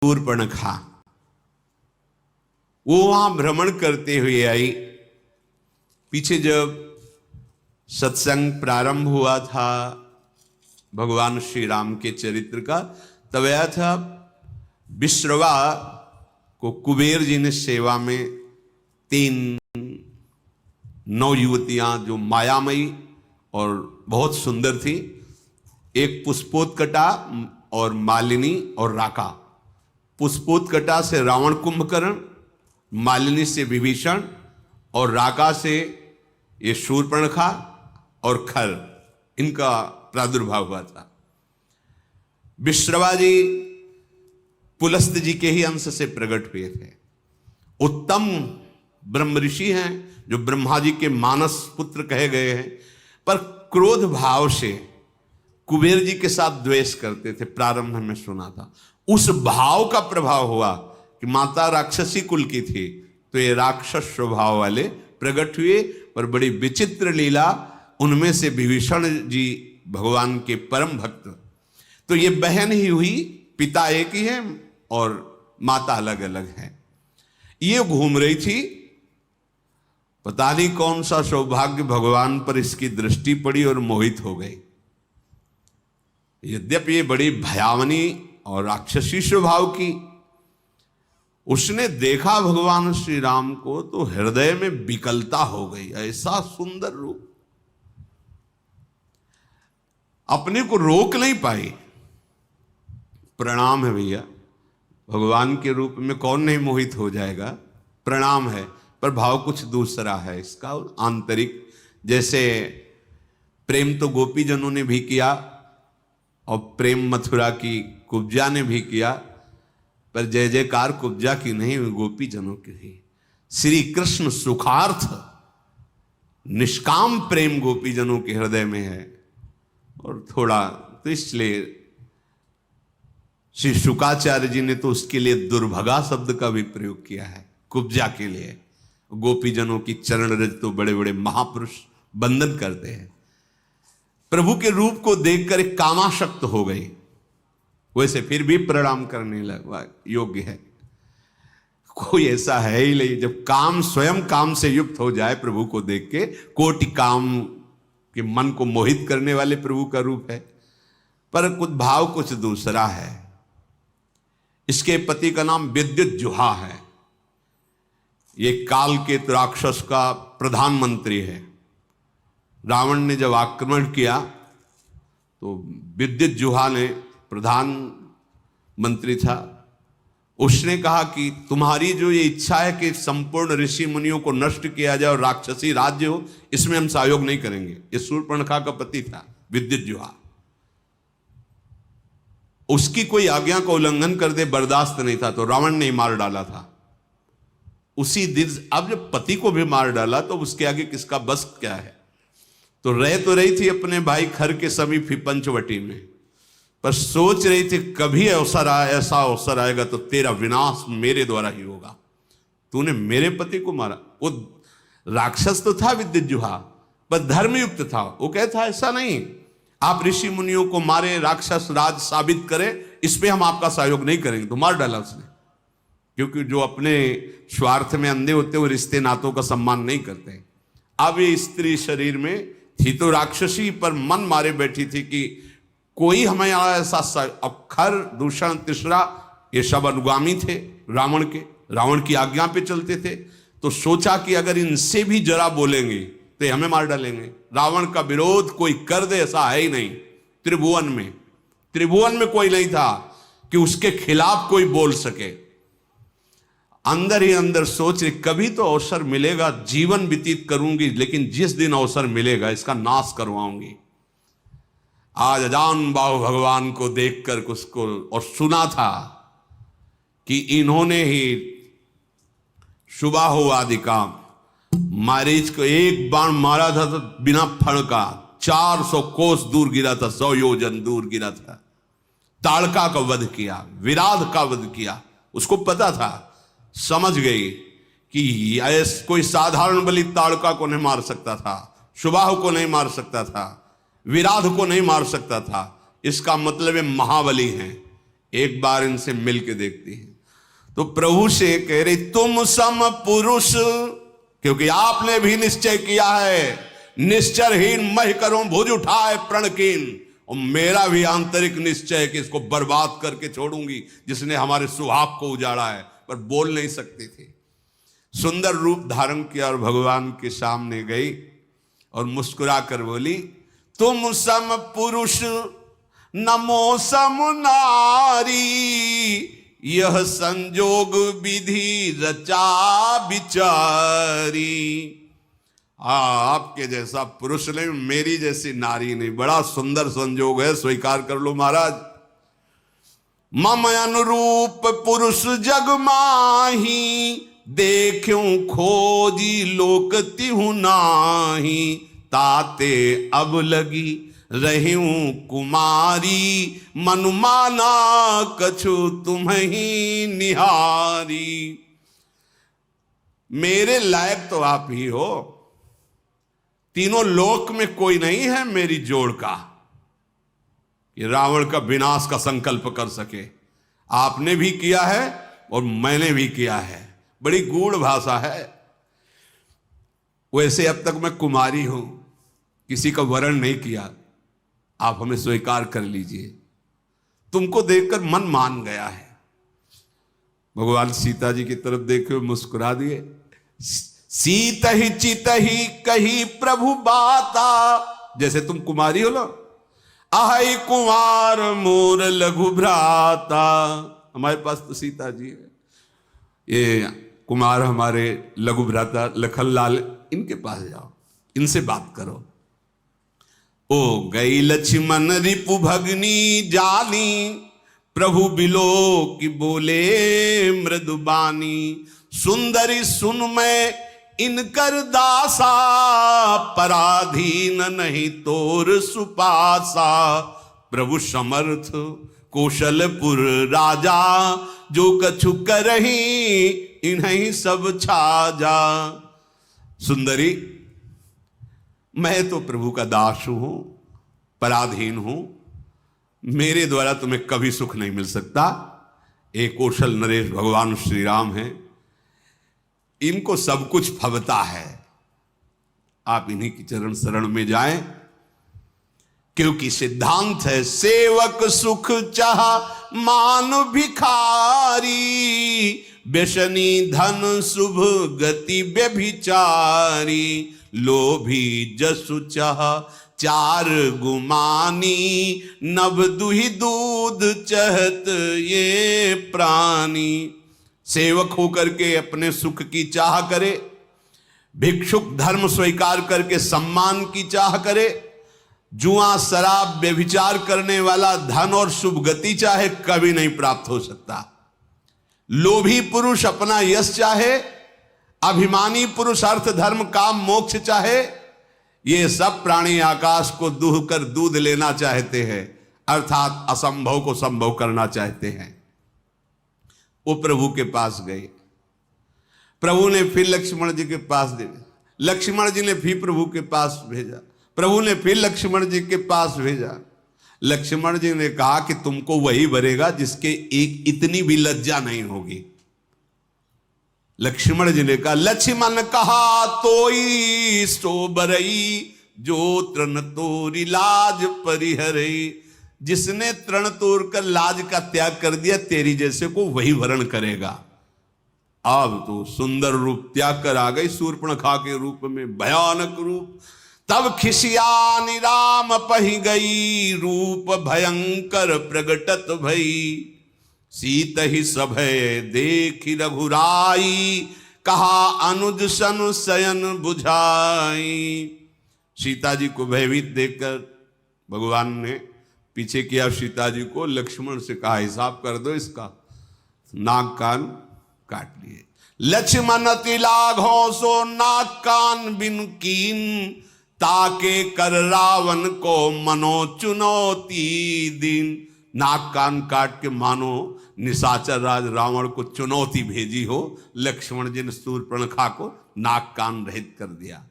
शूर्पणखा वो वहां भ्रमण करते हुए आई। पीछे जब सत्संग प्रारंभ हुआ था भगवान श्री राम के चरित्र का, तब आया था विश्रवा को कुबेर जी ने सेवा में 3 नवयुवतियां जो मायामयी और बहुत सुंदर थी, एक पुष्पोत्कटा और मालिनी और राका। पुष्पोत्कटा से रावण कुंभकर्ण, मालिनी से विभीषण और राका से ये शूर्पणखा और खर, इनका प्रादुर्भाव हुआ था। विश्रवा जी पुलस्त जी के ही अंश से प्रकट हुए थे। उत्तम ब्रह्म ऋषि हैं जो ब्रह्मा जी के मानस पुत्र कहे गए हैं, पर क्रोध भाव से कुबेर जी के साथ द्वेष करते थे। प्रारंभ में सुना था उस भाव का प्रभाव हुआ कि माता राक्षसी कुल की थी, तो ये राक्षस स्वभाव वाले प्रकट हुए। पर बड़ी विचित्र लीला, उनमें से विभीषण जी भगवान के परम भक्त, तो ये बहन ही हुई, पिता एक ही है और माता अलग अलग है। ये घूम रही थी, पता नहीं कौन सा सौभाग्य भगवान पर इसकी दृष्टि पड़ी और मोहित हो गई। यद्यपि ये बड़ी भयावनी और राक्षसी स्वभाव की, उसने देखा भगवान श्री राम को तो हृदय में विकलता हो गई। ऐसा सुंदर रूप, अपने को रोक नहीं पाई। प्रणाम है भैया, भगवान के रूप में कौन नहीं मोहित हो जाएगा, प्रणाम है। पर भाव कुछ दूसरा है इसका, आंतरिक। जैसे प्रेम तो गोपी जनों ने भी किया और प्रेम मथुरा की कुब्जा ने भी किया, पर जय जयकार कुब्जा की नहीं, गोपी जनों की ही। श्री कृष्ण सुखार्थ निष्काम प्रेम गोपी जनों के हृदय में है। और थोड़ा तो इसलिए श्री शुकाचार्य जी ने तो उसके लिए दुर्भगा शब्द का भी प्रयोग किया है कुब्जा के लिए। गोपी जनों की चरण रज तो बड़े बड़े महापुरुष बंधन करते हैं। प्रभु के रूप को देखकर एक कामाशक्त हो गई, वैसे फिर भी प्रणाम करने लगा योग्य है। कोई ऐसा है ही नहीं, जब काम स्वयं काम से युक्त हो जाए प्रभु को देख के, कोटि काम के मन को मोहित करने वाले प्रभु का रूप है। पर कुछ भाव कुछ दूसरा है। इसके पति का नाम विद्युज्जुहा है। ये काल के राक्षस का प्रधानमंत्री है। रावण ने जब आक्रमण किया तो विद्युज्जुहा ने, प्रधानमंत्री था, उसने कहा कि तुम्हारी जो ये इच्छा है कि संपूर्ण ऋषि मुनियों को नष्ट किया जाए और राक्षसी राज्य हो, इसमें हम सहयोग नहीं करेंगे। ये शूर्पणखा का पति था विद्युज्जुहा। उसकी कोई आज्ञा का उल्लंघन कर दे बर्दाश्त नहीं था, तो रावण ने मार डाला था उसी दिन। अब जब पति को भी मार डाला तो उसके आगे किसका बस क्या है। तो रही थी अपने भाई खर के समीप ही पंचवटी में, पर सोच रही थी कभी ऐसा अवसर आएगा तो तेरा विनाश मेरे द्वारा ही होगा। तूने मेरे पति को मारा। वो राक्षस तो था विद्युज्जुहा, पर धर्मयुक्त था। वो कहता ऐसा नहीं, आप ऋषि मुनियों को मारे, राक्षस राज साबित करें, इस पे हम आपका सहयोग नहीं करेंगे। तो मार डाला उसने, क्योंकि जो अपने स्वार्थ में अंधे होते वो रिश्ते नातों का सम्मान नहीं करते। अब ये स्त्री शरीर में थी तो राक्षसी, पर मन मारे बैठी थी कि कोई हमें ऐसा। अब खर, दूषण, तीसरा, ये सब अनुगामी थे रावण के, रावण की आज्ञा पे चलते थे। तो सोचा कि अगर इनसे भी जरा बोलेंगे तो हमें मार डालेंगे। रावण का विरोध कोई कर दे ऐसा है ही नहीं। त्रिभुवन में कोई नहीं था कि उसके खिलाफ कोई बोल सके। अंदर ही अंदर सोच रही कभी तो अवसर मिलेगा, जीवन व्यतीत करूंगी, लेकिन जिस दिन अवसर मिलेगा इसका नाश करवाऊंगी। आज अजान बाहु भगवान को देखकर उसको और सुना था कि इन्होंने ही सुबाहु आदि का मारीच को एक बाण मारा था तो बिना फण का 400 कोस दूर गिरा था, 100 योजन दूर गिरा था। ताड़का का वध किया, विराध का वध किया। उसको पता था, समझ गई कि कोई साधारण बलि ताड़का को नहीं मार सकता था, सुबाहु को नहीं मार सकता था, विराध को नहीं मार सकता था। इसका मतलब ये महाबली हैं, एक बार इनसे मिल के देखती हैं। तो प्रभु से कह रही तुम सम पुरुष, क्योंकि आपने भी निश्चय किया है, निश्चरहीन मह करूं भुज उठाए प्रणकीन, और मेरा भी आंतरिक निश्चय है कि इसको बर्बाद करके छोड़ूंगी, जिसने हमारे सुहाग को उजाड़ा है। पर बोल नहीं सकती थी। सुंदर रूप धारण किया और भगवान के सामने गई और मुस्कुरा कर बोली, तुम सम पुरुष नमो सम नारी, यह संजोग विधि रचा बिचारी। आपके जैसा पुरुष नहीं, मेरी जैसी नारी नहीं, बड़ा सुंदर संजोग है, स्वीकार कर लो महाराज। मम अनुरूप पुरुष जग माही, देखूं खोजी लोक तिहु नाही, ताते अब लगी रहूं कुमारी, मनुमाना कछु तुम्हीं निहारी। मेरे लायक तो आप ही हो, तीनों लोक में कोई नहीं है मेरी जोड़ का कि रावण का विनाश का संकल्प कर सके। आपने भी किया है और मैंने भी किया है, बड़ी गूढ़ भाषा है। वैसे अब तक मैं कुमारी हूं, किसी का वरण नहीं किया, आप हमें स्वीकार कर लीजिए। तुमको देखकर मन मान गया है। भगवान सीता जी की तरफ देखे मुस्कुरा दिए। सीत ही चित ही कही प्रभु बाता, जैसे तुम कुमारी हो ना, आहै कुमार मोर लघु भ्राता। हमारे पास तो सीता जी है, ये कुमार हमारे लघु भ्राता लखनलाल, इनके पास जाओ, इनसे बात करो। ओ गई लक्ष्मण रिपु भगनी जानी, प्रभु बिलो की बोले मृदुबानी। सुंदरी सुन मैं इनकर दासा, पराधीन नहीं तोर सुपासा। प्रभु समर्थ कौशलपुर राजा, जो कछु करही इन्हीं सब छाजा। सुंदरी, मैं तो प्रभु का दास हूं, पराधीन हूं, मेरे द्वारा तुम्हें कभी सुख नहीं मिल सकता। एक कौशल नरेश भगवान श्री राम हैं, इनको सब कुछ फबता है। आप इन्हीं की चरण शरण में जाएं, क्योंकि सिद्धांत है सेवक सुख चाह मान भिखारी, व्यसनी धन शुभ गति व्यभिचारी। लोभी जसु चाह चार गुमानी, नभ दुहि दूध चहत ये प्राणी। सेवक होकर के अपने सुख की चाह करे, भिक्षुक धर्म स्वीकार करके सम्मान की चाह करे, जुआ शराब व्यभिचार करने वाला धन और शुभ गति चाहे, कभी नहीं प्राप्त हो सकता। लोभी पुरुष अपना यश चाहे, अभिमानी पुरुष अर्थ धर्म काम मोक्ष चाहे, ये सब प्राणी आकाश को दूह कर दूध लेना चाहते हैं, अर्थात असंभव को संभव करना चाहते हैं। वो प्रभु के पास गए, प्रभु ने फिर लक्ष्मण जी के पास भेजा, लक्ष्मण जी ने फिर प्रभु के पास भेजा, प्रभु ने फिर लक्ष्मण जी के पास भेजा। लक्ष्मण जी ने कहा कि तुमको वही भरेगा जिसके एक इतनी भी लज्जा नहीं होगी। लक्ष्मण जी ने कहा, लक्ष्मण कहा तोई सो बरई, जो तृण तोरी लाज परिहरई। जिसने तृण तोड़ कर लाज का त्याग कर दिया, तेरी जैसे को वही वरण करेगा। अब तो सुंदर रूप त्याग कर आ गई शूर्पणखा के रूप में, भयानक रूप। तब खिसियानी राम पही गई, रूप भयंकर प्रगटत भई। सीत ही सभय देखी रघुराई, कहा अनुज सन शयन बुझाई। सीता जी को भयभीत देखकर भगवान ने पीछे किया सीता जी को, लक्ष्मण से कहा हिसाब कर दो इसका। नाक कान काट लिए। लक्ष्मण तिलाघो सो नाक कान बिन कीन, ताके कर रावण को मनो चुनौती दिन। नाक कान काट के मानो निशाचर राज रावण को चुनौती भेजी हो। लक्ष्मण जी ने शूर्पणखा को नाक कान रहित कर दिया।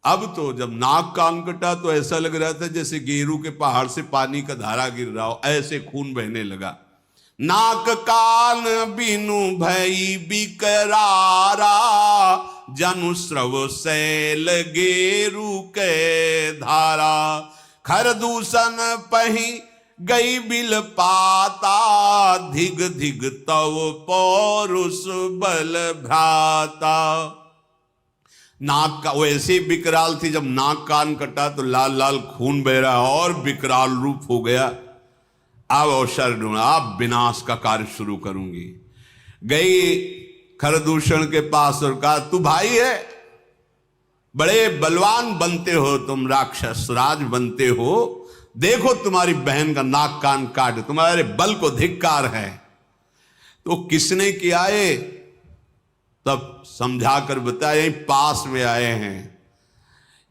अब तो जब नाक कान कटा तो ऐसा लग रहा था जैसे गेरू के पहाड़ से पानी का धारा गिर रहा हो, ऐसे खून बहने लगा। नाक कान बिनु भई बिकरारा, जनु स्रव शैल गेरु के धारा। खर दूषण पही गई बिल पाता, धिग धिग तव पौरुष बल भ्राता। नाक का वैसे विकराल थी, जब नाक कान कटा तो लाल लाल खून बह रहा और विकराल रूप हो गया। अब अवसर ढूंढा, अब विनाश का कार्य शुरू करूंगी। गई खरदूषण के पास और कहा, तू भाई है, बड़े बलवान बनते हो तुम, राक्षस राज बनते हो, देखो तुम्हारी बहन का नाक कान काट, तुम्हारे बल को धिक्कार है। तो किसने किया है? तब समझा कर बताया, यहीं पास में आए हैं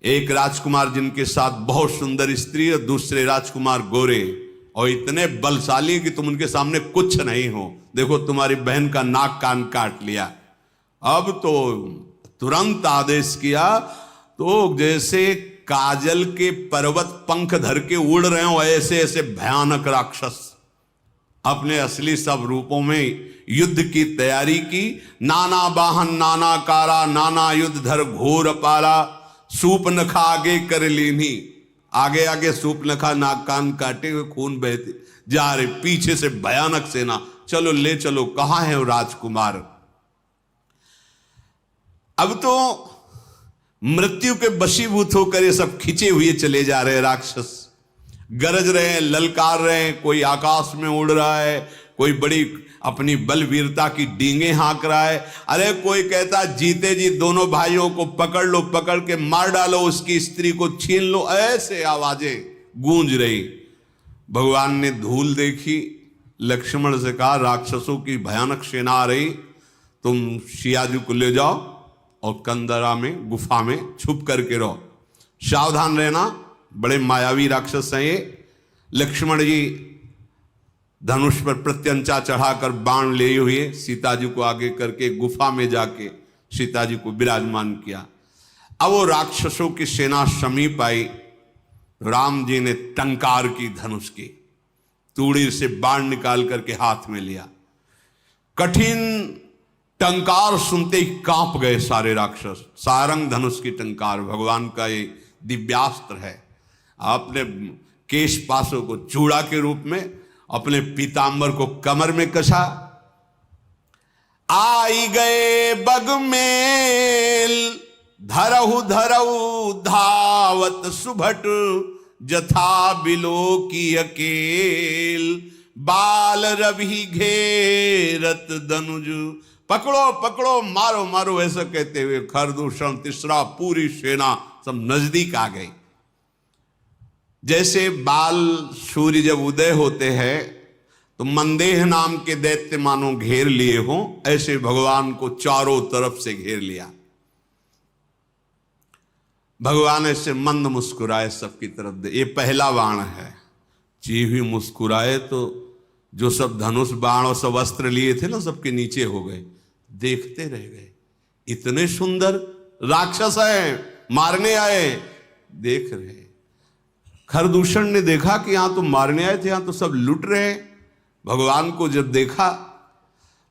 एक राजकुमार जिनके साथ बहुत सुंदर स्त्री और दूसरे राजकुमार गोरे, और इतने बलशाली कि तुम उनके सामने कुछ नहीं हो। देखो तुम्हारी बहन का नाक कान काट लिया। अब तो तुरंत आदेश किया, तो जैसे काजल के पर्वत पंख धर के उड़ रहे हो, ऐसे ऐसे भयानक राक्षस अपने असली सब रूपों में युद्ध की तैयारी की। नाना वाहन नाना कारा, नाना युद्ध धर घोर पारा, सूपनखा आगे कर लीनी। आगे आगे सूपनखा नाक कान काटे हुए खून बहते जा रहे, पीछे से भयानक सेना, चलो ले चलो, कहां है वो राजकुमार। अब तो मृत्यु के वशीभूत होकर ये सब खिंचे हुए चले जा रहे राक्षस, गरज रहे हैं, ललकार रहे हैं, कोई आकाश में उड़ रहा है, कोई बड़ी अपनी बलवीरता की डींगे हाँक रहा है। अरे कोई कहता जीते जी दोनों भाइयों को पकड़ लो, पकड़ के मार डालो, उसकी स्त्री को छीन लो, ऐसे आवाजें गूंज रही। भगवान ने धूल देखी, लक्ष्मण से कहा, राक्षसों की भयानक सेना आ रही, तुम सियाजू को ले जाओ और कंदरा में गुफा में छुप करके रहो, सावधान रहना, बड़े मायावी राक्षस हैं ये। लक्ष्मण जी धनुष पर प्रत्यंचा चढ़ाकर बाण ले हुए सीता जी को आगे करके गुफा में जाके सीता जी को विराजमान किया। अब वो राक्षसों की सेना समीप आई, राम जी ने टंकार की धनुष की, तूड़ी से बाण निकाल करके हाथ में लिया। कठिन टंकार सुनते ही कांप गए सारे राक्षस। सारंग धनुष की टंकार भगवान का ये दिव्यास्त्र है। आपने केश पासों को चूड़ा के रूप में, अपने पीतांबर को कमर में कसा। आई गए बग मेल, धरहु धरहु धावत सुभट, जथा बिलो की अकेल, बाल रवि घेरत दनुज। पकड़ो पकड़ो, मारो मारो, ऐसा कहते हुए खरदूषण तीसरा पूरी सेना सब नजदीक आ गई। जैसे बाल सूर्य जब उदय होते हैं तो मंदेह नाम के दैत्य मानो घेर लिए हों, ऐसे भगवान को चारों तरफ से घेर लिया। भगवान ऐसे मंद मुस्कुराए सबकी तरफ दे, ये पहला बाण है। जी भी मुस्कुराए तो जो सब धनुष बाण और सब अस्त्र लिए थे ना, सबके नीचे हो गए, देखते रह गए। इतने सुंदर राक्षस है, मारने आए, देख रहे। खरदूषण ने देखा कि यहां तो मारने आए थे, यहां तो सब लुट रहे। भगवान को जब देखा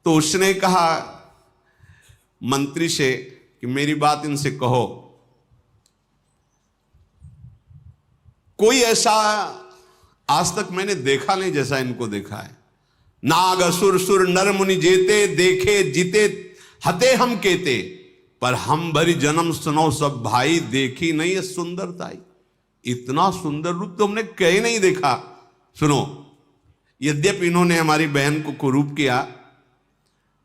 तो उसने कहा मंत्री से कि मेरी बात इनसे कहो। कोई ऐसा आज तक मैंने देखा नहीं जैसा इनको देखा है। नाग असुर सुर नर मुनि जेते, देखे जीते हते हम केते, पर हम भरी जन्म सुनो सब भाई, देखी नहीं है सुंदरताई। इतना सुंदर रूप तो हमने कहीं नहीं देखा। सुनो, यद्यपि इन्होंने हमारी बहन को कुरूप किया,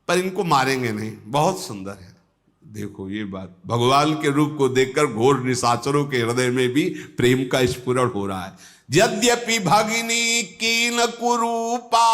पर इनको मारेंगे नहीं, बहुत सुंदर है। देखो ये बात, भगवान के रूप को देखकर घोर निशाचरों के हृदय में भी प्रेम का स्फुरण हो रहा है। यद्यपि भगिनी कीन कुरूपा,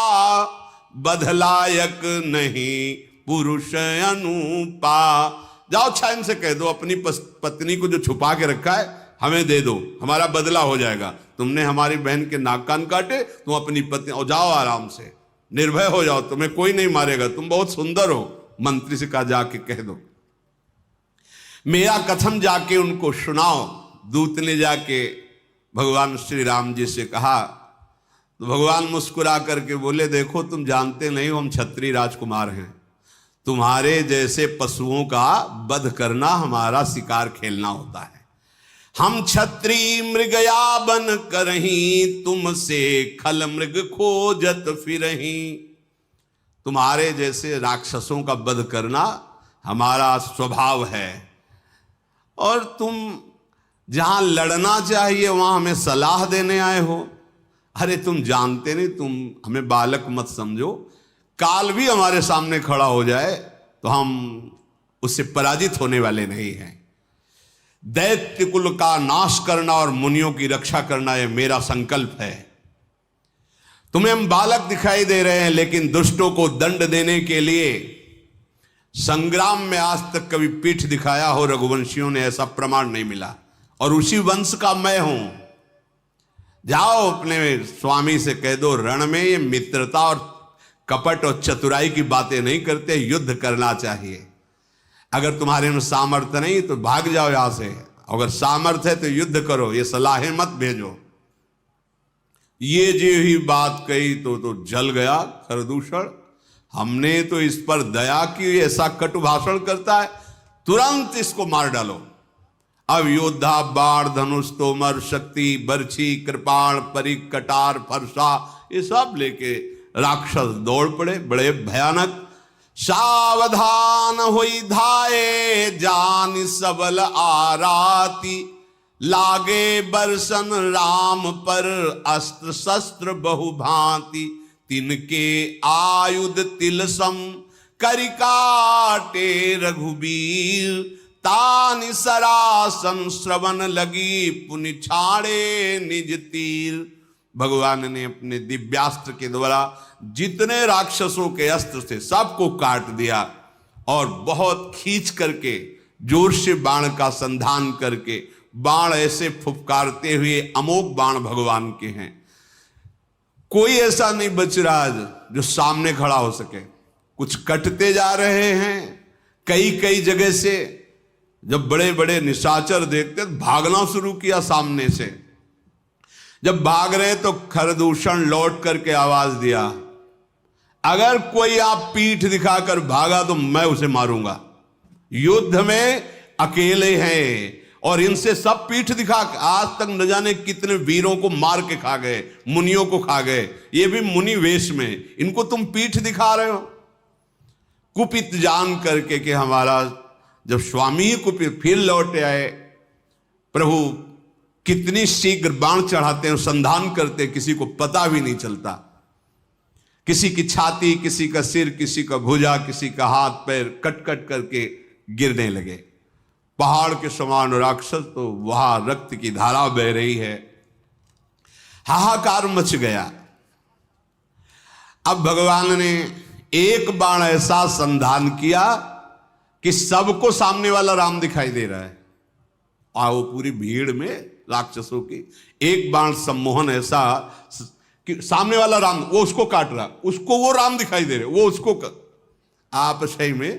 बधलायक नहीं पुरुष अनुपा। जाओ छाइन से कह दो अपनी पत्नी को जो छुपा के रखा है हमें दे दो, हमारा बदला हो जाएगा। तुमने हमारी बहन के नाक कान काटे, तुम अपनी पत्नी, और जाओ आराम से, निर्भय हो जाओ, तुम्हें कोई नहीं मारेगा, तुम बहुत सुंदर हो। मंत्री से कहा जाके कह दो, मेरा कथन जाके उनको सुनाओ। दूत ने जाके भगवान श्री राम जी से कहा, तो भगवान मुस्कुरा करके बोले, देखो तुम जानते नहीं हो हम क्षत्रिय राजकुमार हैं, तुम्हारे जैसे पशुओं का वध करना हमारा शिकार खेलना होता है। हम क्षत्रिय मृगया बन करही, तुमसे खल मृग खोजत फिरही। तुम्हारे जैसे राक्षसों का वध करना हमारा स्वभाव है, और तुम जहां लड़ना चाहिए वहां हमें सलाह देने आए हो। अरे तुम जानते नहीं, तुम हमें बालक मत समझो, काल भी हमारे सामने खड़ा हो जाए तो हम उससे पराजित होने वाले नहीं हैं। दैत्य कुल का नाश करना और मुनियों की रक्षा करना यह मेरा संकल्प है। तुम्हें हम बालक दिखाई दे रहे हैं, लेकिन दुष्टों को दंड देने के लिए संग्राम में आज तक कभी पीठ दिखाया हो रघुवंशियों ने, ऐसा प्रमाण नहीं मिला, और उसी वंश का मैं हूं। जाओ अपने स्वामी से कह दो, रण में ये मित्रता और कपट और चतुराई की बातें नहीं करते, युद्ध करना चाहिए। अगर तुम्हारे में सामर्थ्य नहीं तो भाग जाओ यहां से, अगर सामर्थ्य है तो युद्ध करो, ये सलाहें मत भेजो। ये जो ही बात कही तो जल गया खरदूषण। हमने तो इस पर दया की, ऐसा कटु भाषण करता है, तुरंत इसको मार डालो। अब योद्धा बाण धनुष तोमर शक्ति बर्छी कृपाण परिक कटार फरसा ये सब लेके राक्षस दौड़ पड़े, बड़े भयानक। सावधान हुई धाये जान सबल आराती, लागे बरसन राम पर अस्त्र शस्त्र बहुभांति। तिनके आयुध तिलसम करि काटे रघुबीर, तानि सरासन श्रवण लगी पुनि छाड़े निज तीर। भगवान ने अपने दिव्यास्त्र के द्वारा जितने राक्षसों के अस्त्र थे सबको काट दिया, और बहुत खींच करके जोर से बाण का संधान करके, बाण ऐसे फुफकारते हुए अमोघ बाण भगवान के हैं, कोई ऐसा नहीं बच रहा जो सामने खड़ा हो सके। कुछ कटते जा रहे हैं कई कई जगह से। जब बड़े बड़े निशाचर देखते भागना शुरू किया सामने से। जब भाग रहे तो खरदूषण लौट करके आवाज दिया, अगर कोई आप पीठ दिखाकर भागा तो मैं उसे मारूंगा। युद्ध में अकेले हैं और इनसे सब पीठ दिखा, आज तक न जाने कितने वीरों को मार के खा गए, मुनियों को खा गए, ये भी मुनि वेश में, इनको तुम पीठ दिखा रहे हो। कुपित जान करके कि हमारा जब स्वामी ही कुपित, फिर लौटे आए। प्रभु कितनी शीघ्र बाण चढ़ाते हैं, संधान करते हैं, किसी को पता भी नहीं चलता। किसी की छाती, किसी का सिर, किसी का भुजा, किसी का हाथ पैर कट कट करके गिरने लगे। पहाड़ के समान राक्षस, तो वहां रक्त की धारा बह रही है, हाहाकार मच गया। अब भगवान ने एक बाण ऐसा संधान किया कि सबको सामने वाला राम दिखाई दे रहा है, और वो पूरी भीड़ में राक्षसों की एक बाण सम्मोहन ऐसा कि सामने वाला राम, वो उसको काट रहा, उसको वो राम दिखाई दे रहे, वो उसको आप सही में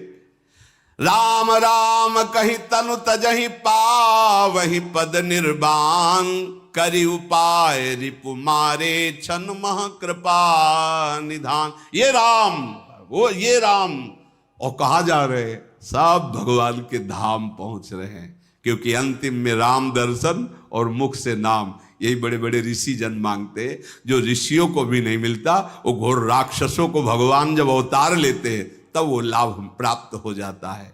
राम राम कही तनु तजहि पावहि पद निर्बाण, करि उपाय रिपु मारे छन मह कृपा निधान। ये राम, वो ये राम, और कहा जा रहे सब भगवान के धाम पहुंच रहे हैं, क्योंकि अंतिम में राम दर्शन और मुख से नाम, यही बड़े बड़े ऋषि जन मांगते, जो ऋषियों को भी नहीं मिलता। वो घोर राक्षसों को भगवान जब अवतार लेते हैं तब वो लाभ प्राप्त हो जाता है।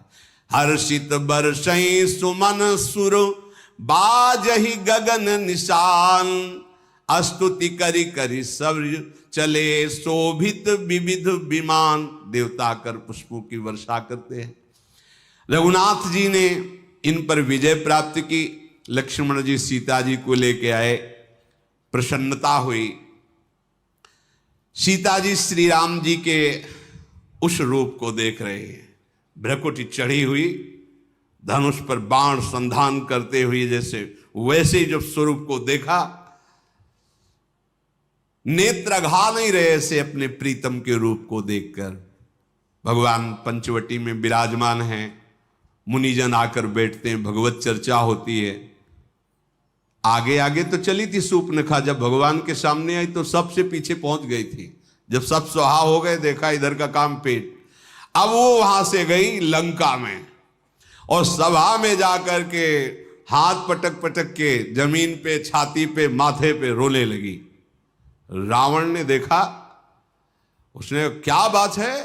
हर्षित बरसई सुमन सुर बाजहि गगन निशान, स्तुति करि करि सब चले शोभित विविध विमान। देवता कर पुष्पों की वर्षा करते हैं। रघुनाथ जी ने इन पर विजय प्राप्त की। लक्ष्मण जी सीता जी को लेके आए, प्रसन्नता हुई। सीता जी श्री राम जी के उस रूप को देख रहे हैं, भ्रकुटी चढ़ी हुई, धनुष पर बाण संधान करते हुए, जैसे वैसे ही जब स्वरूप को देखा, नेत्र घा नहीं रहे ऐसे अपने प्रीतम के रूप को देखकर। भगवान पंचवटी में विराजमान हैं, मुनिजन आकर बैठते हैं, भगवत चर्चा होती है। आगे आगे तो चली थी शूर्पणखा, जब भगवान के सामने आई तो सबसे पीछे पहुंच गई थी। जब सब सुहा हो गए, देखा इधर का काम पेट। अब वो वहां से गई लंका में और सभा में जाकर के हाथ पटक पटक के जमीन पे, छाती पे, माथे पे रोने लगी। रावण ने देखा, उसने क्या बात है,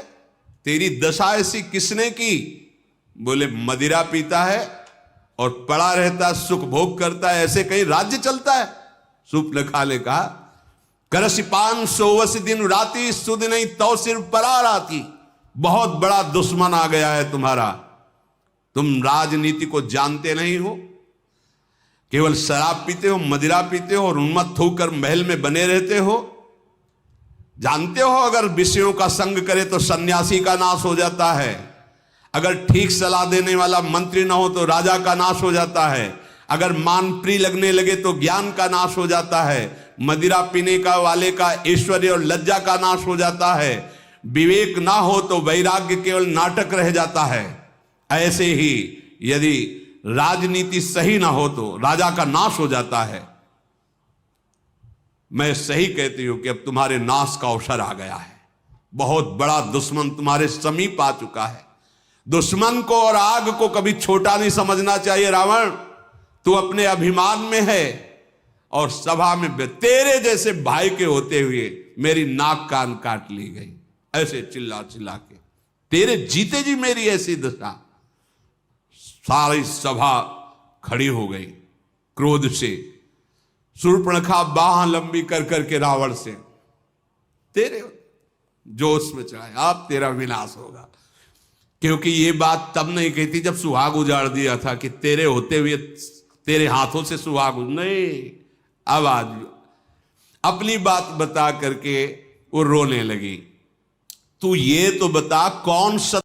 तेरी दशा ऐसी किसने की? बोले मदिरा पीता है और पड़ा रहता, सुख भोग करता है, ऐसे कहीं राज्य चलता है? शूर्पणखा ने कहा, करसिपान सोवस दिन राती, सुध नहीं तो सिर परार आती। बहुत बड़ा दुश्मन आ गया है तुम्हारा, तुम राजनीति को जानते नहीं हो, केवल शराब पीते हो, मदिरा पीते हो और उन्मत्त होकर महल में बने रहते हो। जानते हो अगर विषयों का संग करे तो सन्यासी का नाश हो जाता है, अगर ठीक सलाह देने वाला मंत्री ना हो तो राजा का नाश हो जाता है, अगर मान प्रिय लगने लगे तो ज्ञान का नाश हो जाता है, मदिरा पीने का वाले का ऐश्वर्य और लज्जा का नाश हो जाता है, विवेक ना हो तो वैराग्य केवल नाटक रह जाता है। ऐसे ही यदि राजनीति सही ना हो तो राजा का नाश हो जाता है। मैं सही कहती हूं कि अब तुम्हारे नाश का अवसर आ गया है, बहुत बड़ा दुश्मन तुम्हारे समीप आ चुका है। दुश्मन को और आग को कभी छोटा नहीं समझना चाहिए। रावण, तू अपने अभिमान में है और सभा में तेरे जैसे भाई के होते हुए मेरी नाक कान काट ली गई, ऐसे चिल्ला चिल्ला के, तेरे जीते जी मेरी ऐसी दशा। सारी सभा खड़ी हो गई क्रोध से। शूर्पणखा बाह लंबी कर करके रावण से, तेरे जोश में चढ़ाए, अब तेरा विनाश होगा। क्योंकि ये बात तब नहीं कहती जब सुहाग उजाड़ दिया था कि तेरे होते हुए तेरे हाथों से सुहाग, नहीं, अब आज अपनी बात बता करके वो रोने लगी। तू ये तो बता, कौन सा